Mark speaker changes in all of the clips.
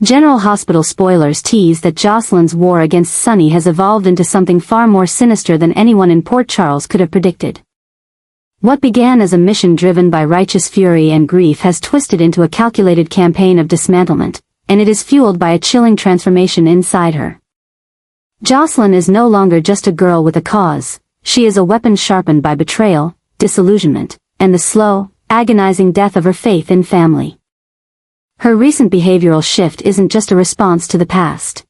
Speaker 1: General Hospital spoilers tease that Jocelyn's war against Sonny has evolved into something far more sinister than anyone in Port Charles could have predicted. What began as a mission driven by righteous fury and grief has twisted into a calculated campaign of dismantlement, and it is fueled by a chilling transformation inside her. Jocelyn is no longer just a girl with a cause, she is a weapon sharpened by betrayal, disillusionment, and the slow, agonizing death of her faith in family. Her recent behavioral shift isn't just a response to the past.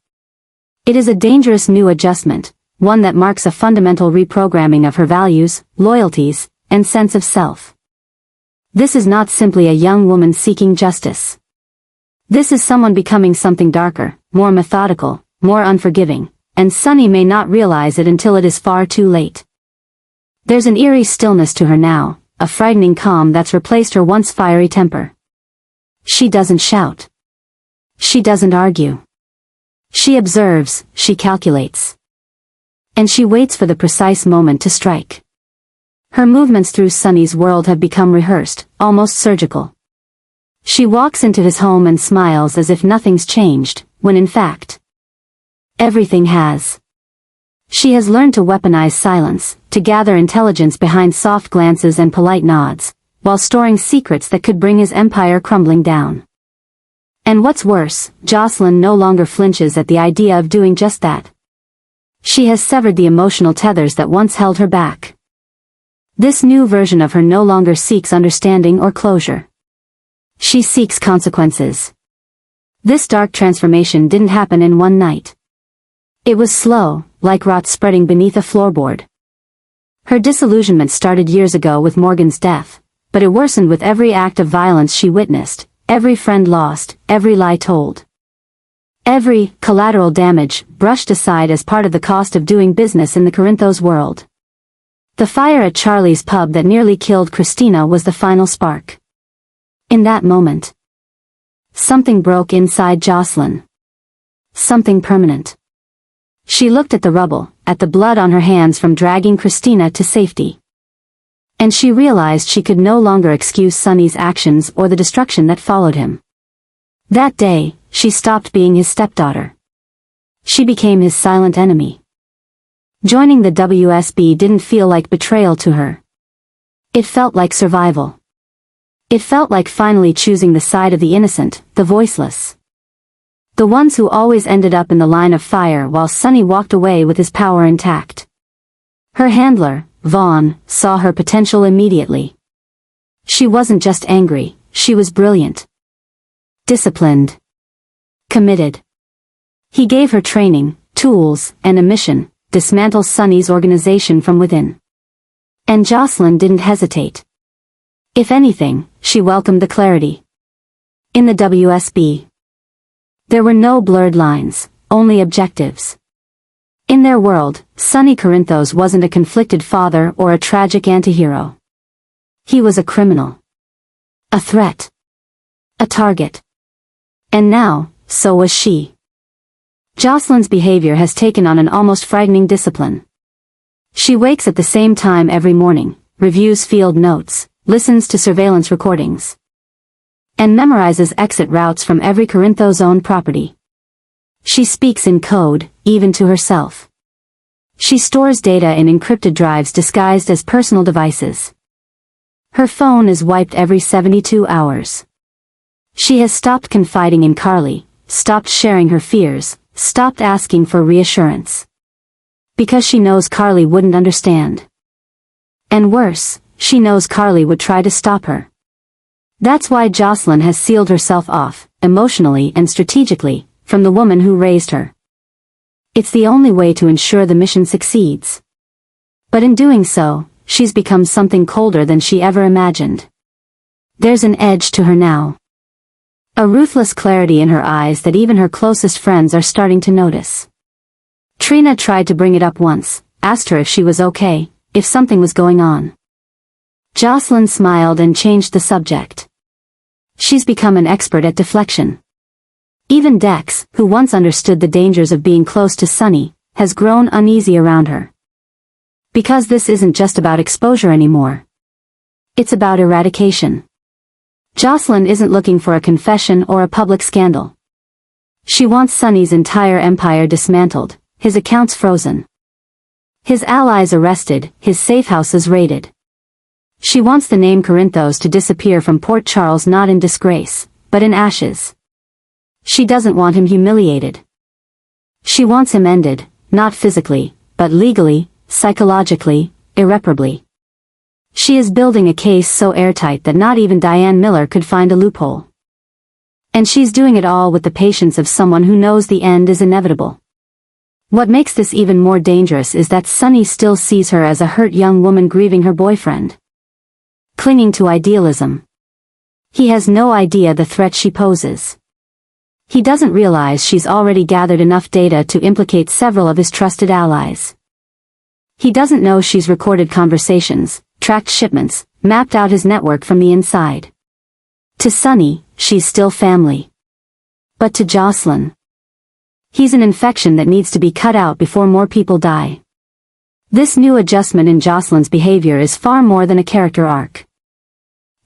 Speaker 1: It is a dangerous new adjustment, one that marks a fundamental reprogramming of her values, loyalties, and sense of self. This is not simply a young woman seeking justice. This is someone becoming something darker, more methodical, more unforgiving, and Sonny may not realize it until it is far too late. There's an eerie stillness to her now, a frightening calm that's replaced her once fiery temper. She doesn't shout. She doesn't argue. She observes, she calculates. And she waits for the precise moment to strike. Her movements through Sonny's world have become rehearsed, almost surgical. She walks into his home and smiles as if nothing's changed, when in fact, everything has. She has learned to weaponize silence, to gather intelligence behind soft glances and polite nods, while storing secrets that could bring his empire crumbling down. And what's worse, Jocelyn no longer flinches at the idea of doing just that. She has severed the emotional tethers that once held her back. This new version of her no longer seeks understanding or closure. She seeks consequences. This dark transformation didn't happen in one night. It was slow, like rot spreading beneath a floorboard. Her disillusionment started years ago with Morgan's death, but it worsened with every act of violence she witnessed, every friend lost, every lie told. Every collateral damage brushed aside as part of the cost of doing business in the Corinthos world. The fire at Charlie's pub that nearly killed Christina was the final spark. In that moment, something broke inside Jocelyn. Something permanent. She looked at the rubble, at the blood on her hands from dragging Christina to safety. And she realized she could no longer excuse Sonny's actions or the destruction that followed him. That day, she stopped being his stepdaughter. She became his silent enemy. Joining the WSB didn't feel like betrayal to her. It felt like survival. It felt like finally choosing the side of the innocent, the voiceless. The ones who always ended up in the line of fire while Sonny walked away with his power intact. Her handler, Vaughn, saw her potential immediately. She wasn't just angry, she was brilliant. Disciplined. Committed. He gave her training, tools, and a mission: dismantle Sonny's organization from within. And Jocelyn didn't hesitate. If anything, she welcomed the clarity. In the WSB, there were no blurred lines, only objectives. In their world, Sonny Corinthos wasn't a conflicted father or a tragic antihero. He was a criminal. A threat. A target. And now, so was she. Jocelyn's behavior has taken on an almost frightening discipline. She wakes at the same time every morning, reviews field notes, listens to surveillance recordings, and memorizes exit routes from every Corinthos-owned property. She speaks in code, even to herself. She stores data in encrypted drives disguised as personal devices. Her phone is wiped every 72 hours. She has stopped confiding in Carly, stopped sharing her fears, stopped asking for reassurance. Because she knows Carly wouldn't understand. And worse, she knows Carly would try to stop her. That's why Jocelyn has sealed herself off, emotionally and strategically, from the woman who raised her. It's the only way to ensure the mission succeeds. But in doing so, she's become something colder than she ever imagined. There's an edge to her now. A ruthless clarity in her eyes that even her closest friends are starting to notice. Trina tried to bring it up once, asked her if she was okay, if something was going on. Jocelyn smiled and changed the subject. She's become an expert at deflection. Even Dex, who once understood the dangers of being close to Sonny, has grown uneasy around her. Because this isn't just about exposure anymore. It's about eradication. Jocelyn isn't looking for a confession or a public scandal. She wants Sonny's entire empire dismantled, his accounts frozen, his allies arrested, his safe houses raided. She wants the name Corinthos to disappear from Port Charles, not in disgrace, but in ashes. She doesn't want him humiliated. She wants him ended, not physically, but legally, psychologically, irreparably. She is building a case so airtight that not even Diane Miller could find a loophole. And she's doing it all with the patience of someone who knows the end is inevitable. What makes this even more dangerous is that Sonny still sees her as a hurt young woman grieving her boyfriend, clinging to idealism. He has no idea the threat she poses. He doesn't realize she's already gathered enough data to implicate several of his trusted allies. He doesn't know she's recorded conversations, tracked shipments, mapped out his network from the inside. To Sonny, she's still family. But to Jocelyn, he's an infection that needs to be cut out before more people die. This new adjustment in Jocelyn's behavior is far more than a character arc.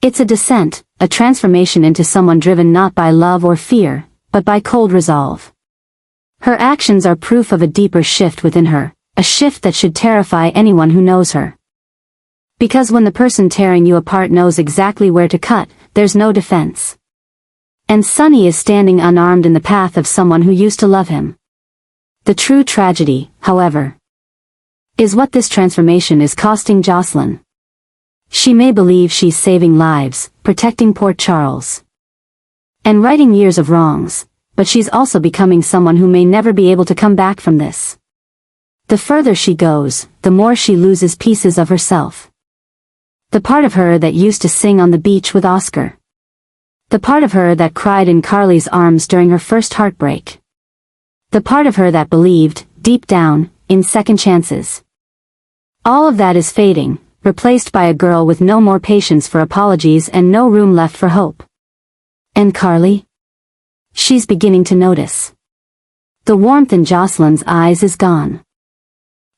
Speaker 1: It's a descent, a transformation into someone driven not by love or fear, but by cold resolve. Her actions are proof of a deeper shift within her, a shift that should terrify anyone who knows her. Because when the person tearing you apart knows exactly where to cut, there's no defense. And Sonny is standing unarmed in the path of someone who used to love him. The true tragedy, however, is what this transformation is costing Jocelyn. She may believe she's saving lives, protecting Port Charles, and righting years of wrongs, but she's also becoming someone who may never be able to come back from this. The further she goes, the more she loses pieces of herself. The part of her that used to sing on the beach with Oscar. The part of her that cried in Carly's arms during her first heartbreak. The part of her that believed, deep down, in second chances. All of that is fading, replaced by a girl with no more patience for apologies and no room left for hope. And Carly? She's beginning to notice. The warmth in Jocelyn's eyes is gone.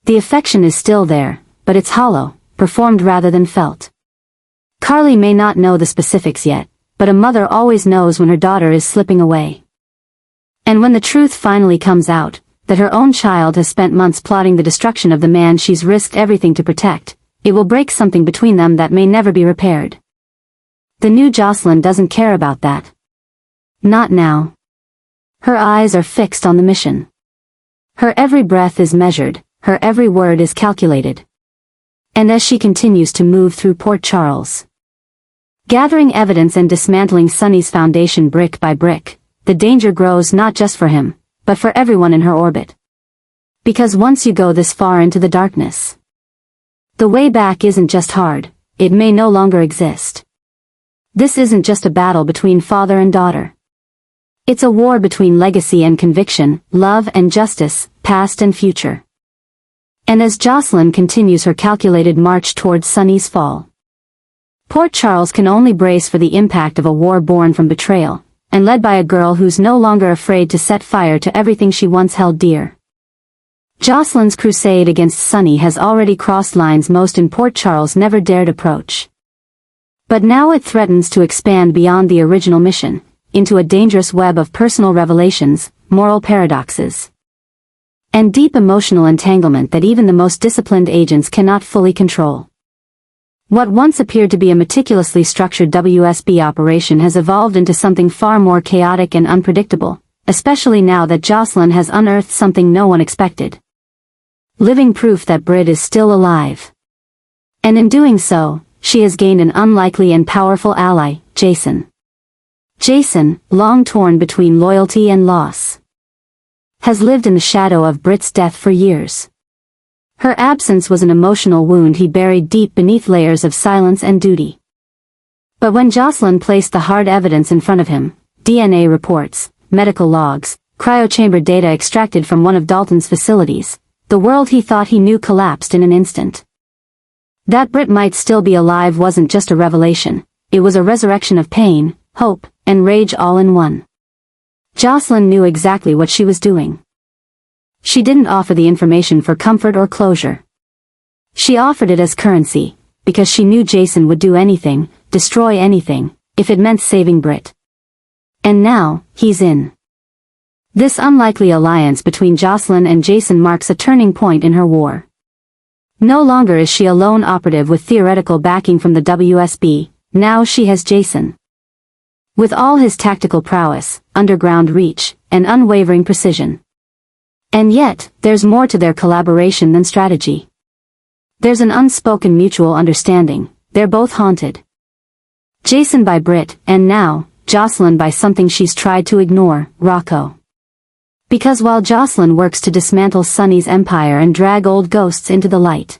Speaker 1: The affection is still there, but it's hollow, performed rather than felt. Carly may not know the specifics yet, but a mother always knows when her daughter is slipping away. And when the truth finally comes out, that her own child has spent months plotting the destruction of the man she's risked everything to protect, it will break something between them that may never be repaired. The new Jocelyn doesn't care about that. Not now. Her eyes are fixed on the mission. Her every breath is measured, her every word is calculated. And as she continues to move through Port Charles, gathering evidence and dismantling Sonny's foundation brick by brick, the danger grows not just for him, but for everyone in her orbit. Because once you go this far into the darkness, the way back isn't just hard, it may no longer exist. This isn't just a battle between father and daughter. It's a war between legacy and conviction, love and justice, past and future. And as Jocelyn continues her calculated march towards Sonny's fall, Port Charles can only brace for the impact of a war born from betrayal, and led by a girl who's no longer afraid to set fire to everything she once held dear. Jocelyn's crusade against Sonny has already crossed lines most in Port Charles never dared approach. But now it threatens to expand beyond the original mission, into a dangerous web of personal revelations, moral paradoxes, and deep emotional entanglement that even the most disciplined agents cannot fully control. What once appeared to be a meticulously structured WSB operation has evolved into something far more chaotic and unpredictable, especially now that Jocelyn has unearthed something no one expected. Living proof that Britt is still alive. And in doing so, she has gained an unlikely and powerful ally, Jason. Jason, long torn between loyalty and loss, has lived in the shadow of Britt's death for years. Her absence was an emotional wound he buried deep beneath layers of silence and duty. But when Jocelyn placed the hard evidence in front of him, DNA reports, medical logs, cryochamber data extracted from one of Dalton's facilities, the world he thought he knew collapsed in an instant. That Britt might still be alive wasn't just a revelation, it was a resurrection of pain, hope, and rage all in one. Jocelyn knew exactly what she was doing. She didn't offer the information for comfort or closure. She offered it as currency, because she knew Jason would do anything, destroy anything, if it meant saving Britt. And now, he's in. This unlikely alliance between Jocelyn and Jason marks a turning point in her war. No longer is she a lone operative with theoretical backing from the WSB, now she has Jason. With all his tactical prowess, underground reach, and unwavering precision. And yet, there's more to their collaboration than strategy. There's an unspoken mutual understanding, they're both haunted. Jason by Britt, and now, Jocelyn by something she's tried to ignore, Rocco. Because while Jocelyn works to dismantle Sonny's empire and drag old ghosts into the light,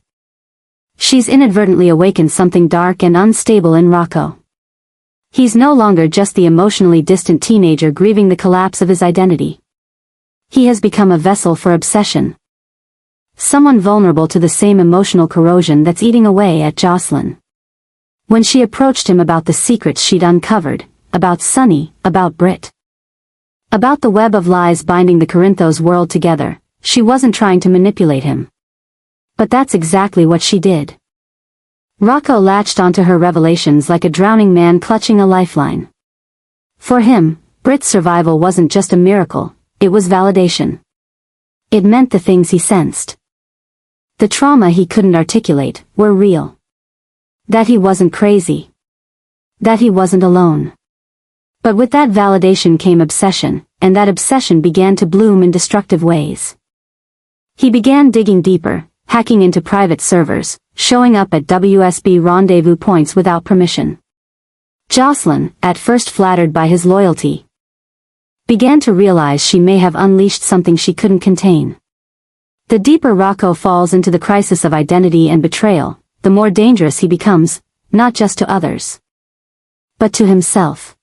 Speaker 1: she's inadvertently awakened something dark and unstable in Rocco. He's no longer just the emotionally distant teenager grieving the collapse of his identity. He has become a vessel for obsession. Someone vulnerable to the same emotional corrosion that's eating away at Jocelyn. When she approached him about the secrets she'd uncovered, about Sonny, about Britt, about the web of lies binding the Corinthos world together, she wasn't trying to manipulate him. But that's exactly what she did. Rocco latched onto her revelations like a drowning man clutching a lifeline. For him, Britt's survival wasn't just a miracle, it was validation. It meant the things he sensed, the trauma he couldn't articulate, were real. That he wasn't crazy. That he wasn't alone. But with that validation came obsession, and that obsession began to bloom in destructive ways. He began digging deeper, hacking into private servers, showing up at WSB rendezvous points without permission. Jocelyn, at first flattered by his loyalty, began to realize she may have unleashed something she couldn't contain. The deeper Rocco falls into the crisis of identity and betrayal, the more dangerous he becomes, not just to others, but to himself.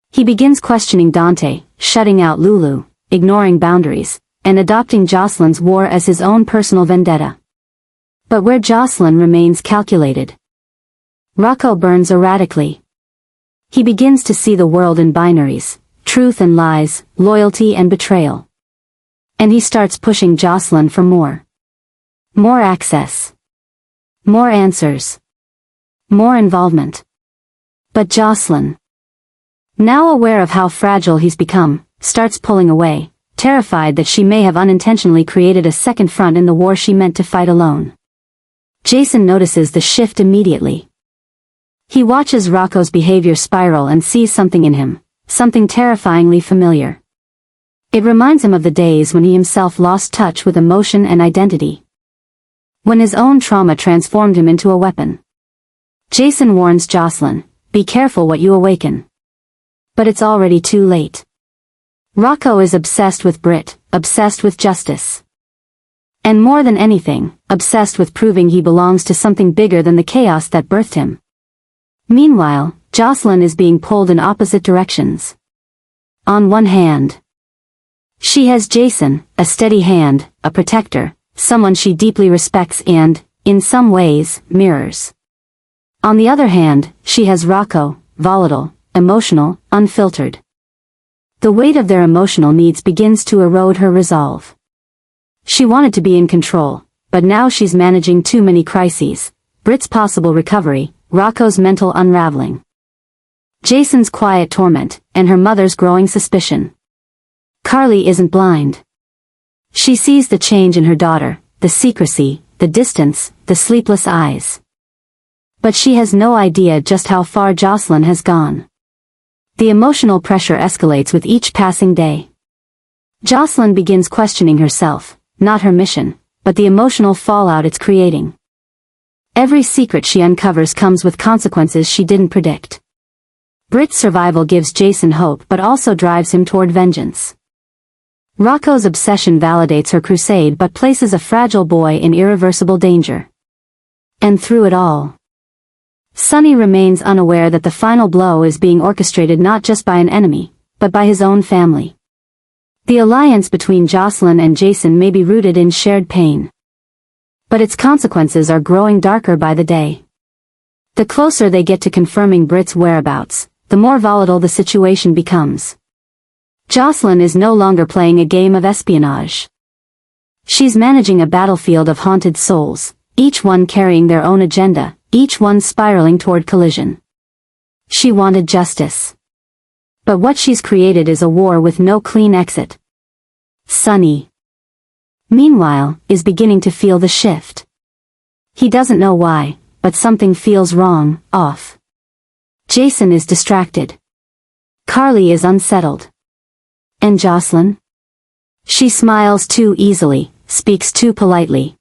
Speaker 1: He begins questioning Dante, shutting out Lulu, ignoring boundaries, and adopting Jocelyn's war as his own personal vendetta. But where Jocelyn remains calculated, Rocco burns erratically. He begins to see the world in binaries, truth and lies, loyalty and betrayal. And he starts pushing Jocelyn for more. More access. More answers. More involvement. But Jocelyn, now aware of how fragile he's become, starts pulling away, terrified that she may have unintentionally created a second front in the war she meant to fight alone. Jason notices the shift immediately. He watches Rocco's behavior spiral and sees something in him, something terrifyingly familiar. It reminds him of the days when he himself lost touch with emotion and identity. When his own trauma transformed him into a weapon. Jason warns Jocelyn, "Be careful what you awaken." But it's already too late. Rocco is obsessed with Britt, obsessed with justice. And more than anything, obsessed with proving he belongs to something bigger than the chaos that birthed him. Meanwhile, Jocelyn is being pulled in opposite directions. On one hand, she has Jason, a steady hand, a protector, someone she deeply respects and, in some ways, mirrors. On the other hand, she has Rocco, volatile, emotional, unfiltered. The weight of their emotional needs begins to erode her resolve. She wanted to be in control, but now she's managing too many crises. Britt's possible recovery, Rocco's mental unraveling, Jason's quiet torment, and her mother's growing suspicion. Carly isn't blind. She sees the change in her daughter, the secrecy, the distance, the sleepless eyes. But she has no idea just how far Jocelyn has gone. The emotional pressure escalates with each passing day. Jocelyn begins questioning herself, not her mission, but the emotional fallout it's creating. Every secret she uncovers comes with consequences she didn't predict. Britt's survival gives Jason hope but also drives him toward vengeance. Rocco's obsession validates her crusade but places a fragile boy in irreversible danger. And through it all, Sonny remains unaware that the final blow is being orchestrated not just by an enemy, but by his own family. The alliance between Jocelyn and Jason may be rooted in shared pain, but its consequences are growing darker by the day. The closer they get to confirming Britt's whereabouts, the more volatile the situation becomes. Jocelyn is no longer playing a game of espionage. She's managing a battlefield of haunted souls, each one carrying their own agenda, each one spiraling toward collision. She wanted justice. But what she's created is a war with no clean exit, Sonny, meanwhile, is beginning to feel the shift. He doesn't know why, but something feels wrong, off. Jason is distracted. Carly is unsettled. And Jocelyn? She smiles too easily, speaks too politely,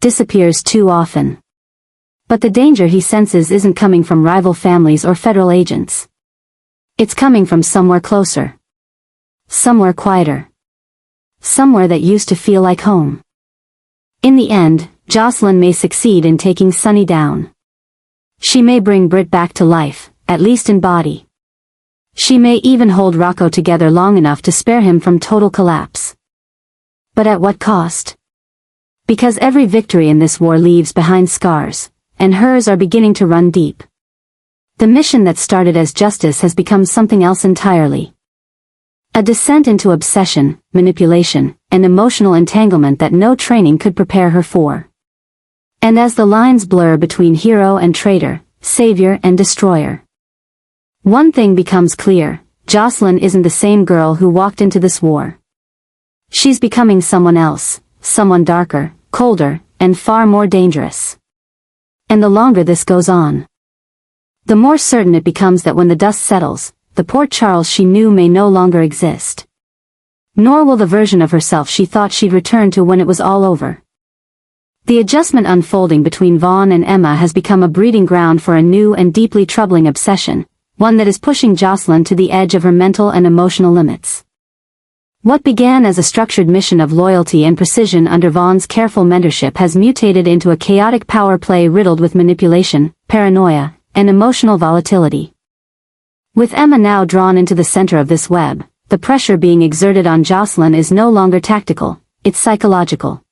Speaker 1: disappears too often. But the danger he senses isn't coming from rival families or federal agents. It's coming from somewhere closer. Somewhere quieter. Somewhere that used to feel like home. In the end, Jocelyn may succeed in taking Sonny down. She may bring Britt back to life, at least in body. She may even hold Rocco together long enough to spare him from total collapse. But at what cost? Because every victory in this war leaves behind scars, and hers are beginning to run deep. The mission that started as justice has become something else entirely. A descent into obsession, manipulation, and emotional entanglement that no training could prepare her for. And as the lines blur between hero and traitor, savior and destroyer, one thing becomes clear: Jocelyn isn't the same girl who walked into this war. She's becoming someone else, someone darker, colder, and far more dangerous. And the longer this goes on, the more certain it becomes that when the dust settles, the Port Charles she knew may no longer exist. Nor will the version of herself she thought she'd return to when it was all over. The adjustment unfolding between Vaughn and Emma has become a breeding ground for a new and deeply troubling obsession, one that is pushing Jocelyn to the edge of her mental and emotional limits. What began as a structured mission of loyalty and precision under Vaughn's careful mentorship has mutated into a chaotic power play riddled with manipulation, paranoia, and emotional volatility. With Emma now drawn into the center of this web, the pressure being exerted on Jocelyn is no longer tactical, it's psychological.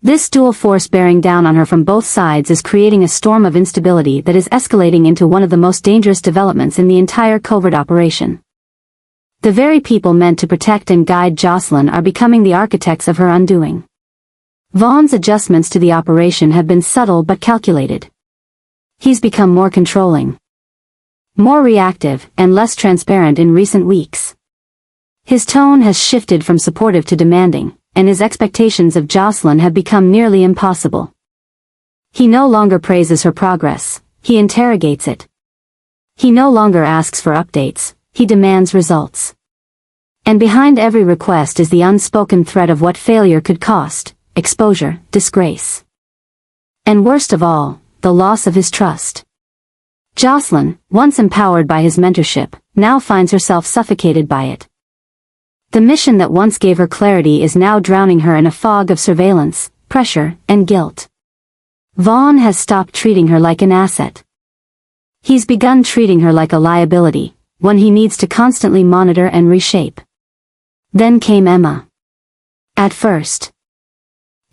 Speaker 1: This dual force bearing down on her from both sides is creating a storm of instability that is escalating into one of the most dangerous developments in the entire covert operation. The very people meant to protect and guide Jocelyn are becoming the architects of her undoing. Vaughn's adjustments to the operation have been subtle but calculated. He's become more controlling, more reactive, and less transparent in recent weeks. His tone has shifted from supportive to demanding, and his expectations of Jocelyn have become nearly impossible. He no longer praises her progress, he interrogates it. He no longer asks for updates, he demands results. And behind every request is the unspoken threat of what failure could cost: exposure, disgrace. And worst of all, the loss of his trust. Jocelyn, once empowered by his mentorship, now finds herself suffocated by it. The mission that once gave her clarity is now drowning her in a fog of surveillance, pressure, and guilt. Vaughn has stopped treating her like an asset. He's begun treating her like a liability, one he needs to constantly monitor and reshape. Then came Emma. At first,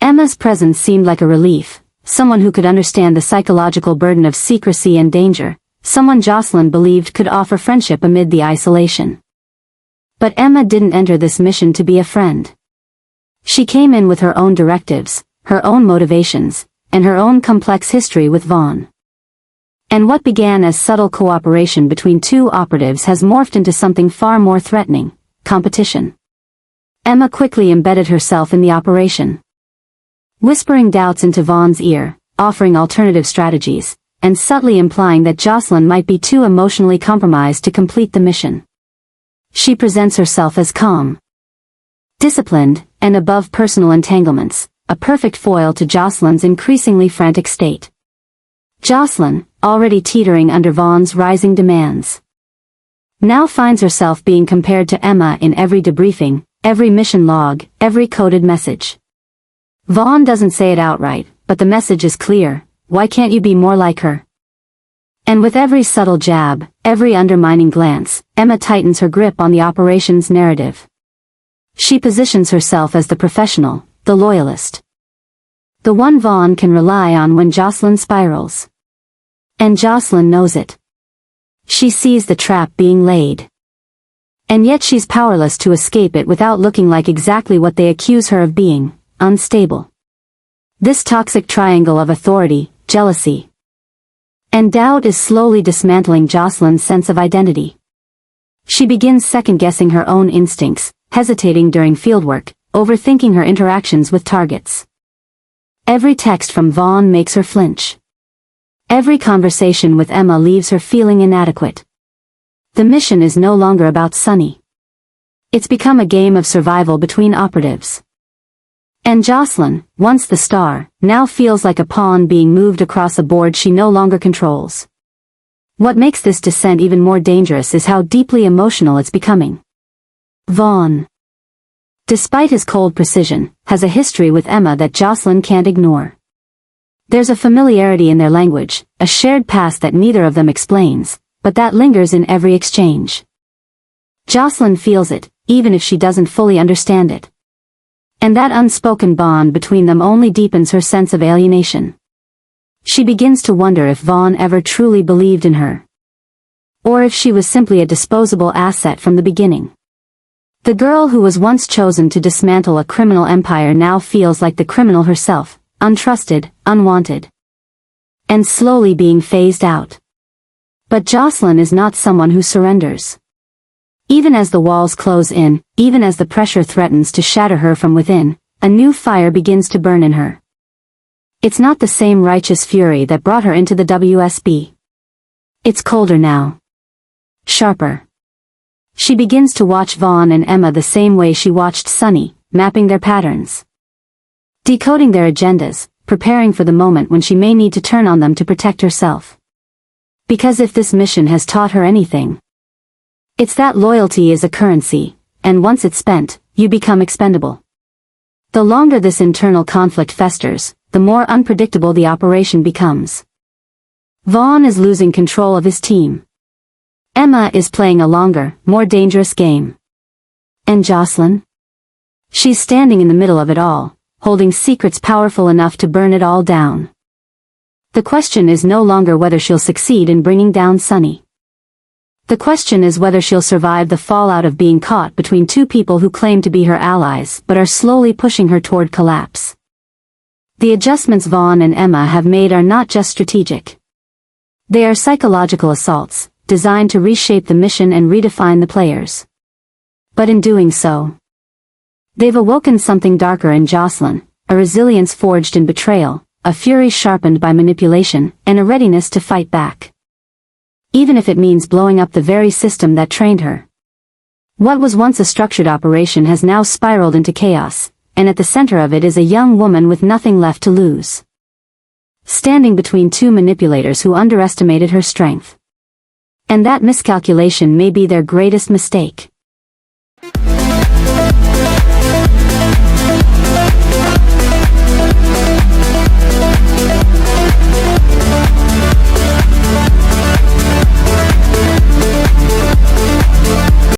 Speaker 1: Emma's presence seemed like a relief, someone who could understand the psychological burden of secrecy and danger, someone Jocelyn believed could offer friendship amid the isolation. But Emma didn't enter this mission to be a friend. She came in with her own directives, her own motivations, and her own complex history with Vaughn. And what began as subtle cooperation between two operatives has morphed into something far more threatening: competition. Emma quickly embedded herself in the operation, whispering doubts into Vaughn's ear, offering alternative strategies, and subtly implying that Jocelyn might be too emotionally compromised to complete the mission. She presents herself as calm, disciplined, and above personal entanglements, a perfect foil to Jocelyn's increasingly frantic state. Jocelyn, already teetering under Vaughn's rising demands, now finds herself being compared to Emma in every debriefing, every mission log, every coded message. Vaughn doesn't say it outright, but the message is clear: why can't you be more like her? And with every subtle jab, every undermining glance, Emma tightens her grip on the operation's narrative. She positions herself as the professional, the loyalist, the one Vaughn can rely on when Jocelyn spirals. And Jocelyn knows it. She sees the trap being laid. And yet she's powerless to escape it without looking like exactly what they accuse her of being: unstable. This toxic triangle of authority, jealousy, and doubt is slowly dismantling Jocelyn's sense of identity. She begins second-guessing her own instincts, hesitating during fieldwork, overthinking her interactions with targets. Every text from Vaughn makes her flinch. Every conversation with Emma leaves her feeling inadequate. The mission is no longer about Sonny. It's become a game of survival between operatives. And Jocelyn, once the star, now feels like a pawn being moved across a board she no longer controls. What makes this descent even more dangerous is how deeply emotional it's becoming. Vaughn, despite his cold precision, has a history with Emma that Jocelyn can't ignore. There's a familiarity in their language, a shared past that neither of them explains, but that lingers in every exchange. Jocelyn feels it, even if she doesn't fully understand it. And that unspoken bond between them only deepens her sense of alienation. She begins to wonder if Vaughn ever truly believed in her. Or if she was simply a disposable asset from the beginning. The girl who was once chosen to dismantle a criminal empire now feels like the criminal herself, untrusted, unwanted. And slowly being phased out. But Jocelyn is not someone who surrenders. Even as the walls close in, even as the pressure threatens to shatter her from within, a new fire begins to burn in her. It's not the same righteous fury that brought her into the WSB. It's colder now. Sharper. She begins to watch Vaughn and Emma the same way she watched Sonny, mapping their patterns. Decoding their agendas, preparing for the moment when she may need to turn on them to protect herself. Because if this mission has taught her anything, it's that loyalty is a currency, and once it's spent, you become expendable. The longer this internal conflict festers, the more unpredictable the operation becomes. Vaughn is losing control of his team. Emma is playing a longer, more dangerous game. And Jocelyn? She's standing in the middle of it all, holding secrets powerful enough to burn it all down. The question is no longer whether she'll succeed in bringing down Sonny. The question is whether she'll survive the fallout of being caught between two people who claim to be her allies but are slowly pushing her toward collapse. The adjustments Vaughn and Emma have made are not just strategic. They are psychological assaults, designed to reshape the mission and redefine the players. But in doing so, they've awoken something darker in Jocelyn, a resilience forged in betrayal, a fury sharpened by manipulation, and a readiness to fight back. Even if it means blowing up the very system that trained her. What was once a structured operation has now spiraled into chaos, and at the center of it is a young woman with nothing left to lose. Standing between two manipulators who underestimated her strength. And that miscalculation may be their greatest mistake.